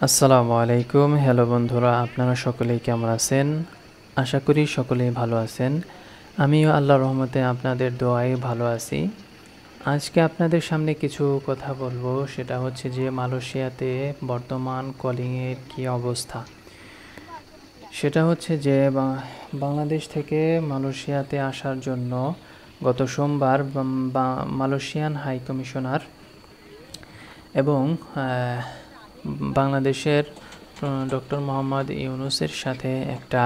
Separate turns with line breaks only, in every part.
আসসালামু আলাইকুম। হ্যালো বন্ধুরা, আপনারা সকলেই কেমন আছেন? আশা করি সকলেই ভালো আছেন। আমিও আল্লাহর রহমতে আপনাদের দোয়ায় ভালো আছি। আজকে আপনাদের সামনে কিছু কথা বলবো, সেটা হচ্ছে যে মালয়েশিয়াতে বর্তমান কলিংয়ের কী অবস্থা। সেটা হচ্ছে যে বাংলাদেশ থেকে মালয়েশিয়াতে আসার জন্য গত সোমবার মালয়েশিয়ান হাই কমিশনার এবং বাংলাদেশের ডক্টর মোহাম্মদ ইউনূসের সাথে একটা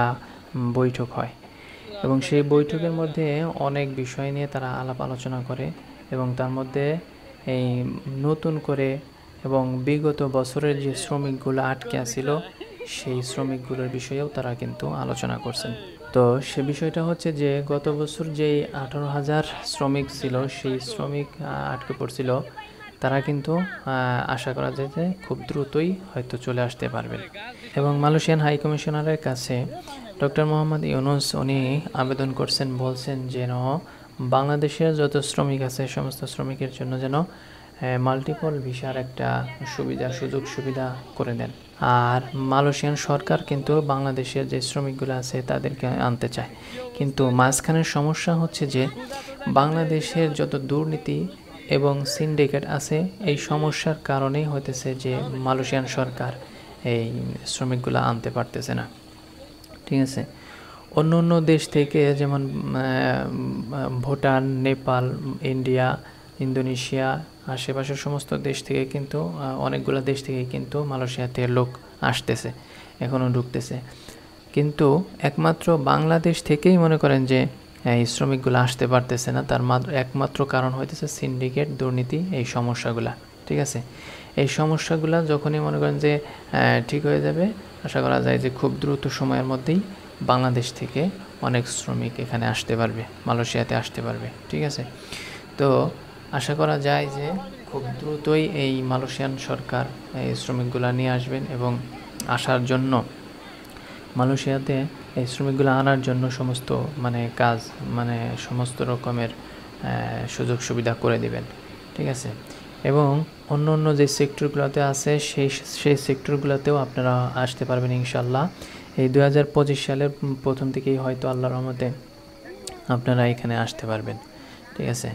বৈঠক হয় এবং সেই বৈঠকের মধ্যে অনেক বিষয় নিয়ে তারা আলাপ আলোচনা করে এবং তার মধ্যে এই নতুন করে এবং বিগত বছরের যে শ্রমিকগুলো আটকে ছিল সেই শ্রমিকগুলোর বিষয়েও তারা কিন্তু আলোচনা করছেন। তো সে বিষয়টা হচ্ছে যে গত বছর যেই 18,000 শ্রমিক ছিল, সেই শ্রমিক আটকে পড়ছিল, তারা কিন্তু আশা করা যায় যে খুব দ্রুতই হয়তো চলে আসতে পারবেন। এবং মালয়েশিয়ান হাই কমিশনারের কাছে ডক্টর মোহাম্মদ ইউনূস উনি আবেদন করছেন, বলছেন যেন বাংলাদেশের যত শ্রমিক আছে সমস্ত শ্রমিকের জন্য যেন মাল্টিপল ভিসার একটা সুযোগ সুবিধা করে দেন। আর মালয়েশিয়ান সরকার কিন্তু বাংলাদেশের যে শ্রমিকগুলো আছে তাদেরকে আনতে চায়, কিন্তু মাঝখানের সমস্যা হচ্ছে যে বাংলাদেশের যত দুর্নীতি এবং সিন্ডিকেট আছে, এই সমস্যার কারণেই হতেছে যে মালয়েশিয়ান সরকার এই শ্রমিকগুলো আনতে পারতেছে না। ঠিক আছে, অন্য অন্য দেশ থেকে যেমন ভুটান, নেপাল, ইন্ডিয়া, ইন্দোনেশিয়া, আশেপাশের সমস্ত দেশ থেকে কিন্তু অনেকগুলো দেশ থেকে কিন্তু মালয়েশিয়াতে লোক আসতেছে, এখনও ঢুকতেছে, কিন্তু একমাত্র বাংলাদেশ থেকেই মনে করেন যে এই শ্রমিকগুলো আসতে পারতেছে না। তার একমাত্র কারণ হইতেছে সিন্ডিকেট, দুর্নীতি, এই সমস্যাগুলা। ঠিক আছে, এই সমস্যাগুলা যখনই মনে করেন যে ঠিক হয়ে যাবে, আশা করা যায় যে খুব দ্রুত সময়ের মধ্যেই বাংলাদেশ থেকে অনেক শ্রমিক এখানে আসতে পারবে, মালয়েশিয়াতে আসতে পারবে। ঠিক আছে, তো আশা করা যায় যে খুব দ্রুতই এই মালয়েশিয়ান সরকার এই শ্রমিকগুলা নিয়ে আসবেন এবং আসার জন্য মালয়েশিয়াতে এই শ্রমিকগুলো আনার জন্য সমস্ত কাজ সমস্ত রকমের সুযোগ সুবিধা করে দিবেন। ঠিক আছে, এবং অন্য অন্য যে সেক্টরগুলোতে আছে সেই সেক্টরগুলোতেও আপনারা আসতে পারবেন ইনশাল্লাহ। এই 2025 সালের প্রথম থেকেই হয়তো আল্লাহর রহমতে আপনারা এখানে আসতে পারবেন। ঠিক আছে,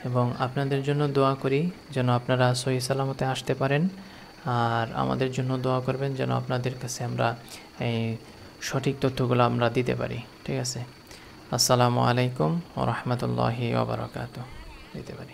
এবং আপনাদের জন্য দোয়া করি যেন আপনারা সহি সালামতে আসতে পারেন, আর আমাদের জন্য দোয়া করবেন যেন আপনাদের কাছে আমরা এই সঠিক তথ্যগুলো আমরা দিতে পারি। ঠিক আছে, আসসালামু আলাইকুম ওয়া রাহমাতুল্লাহি ওয়া বারাকাতুহু দিতে পারি।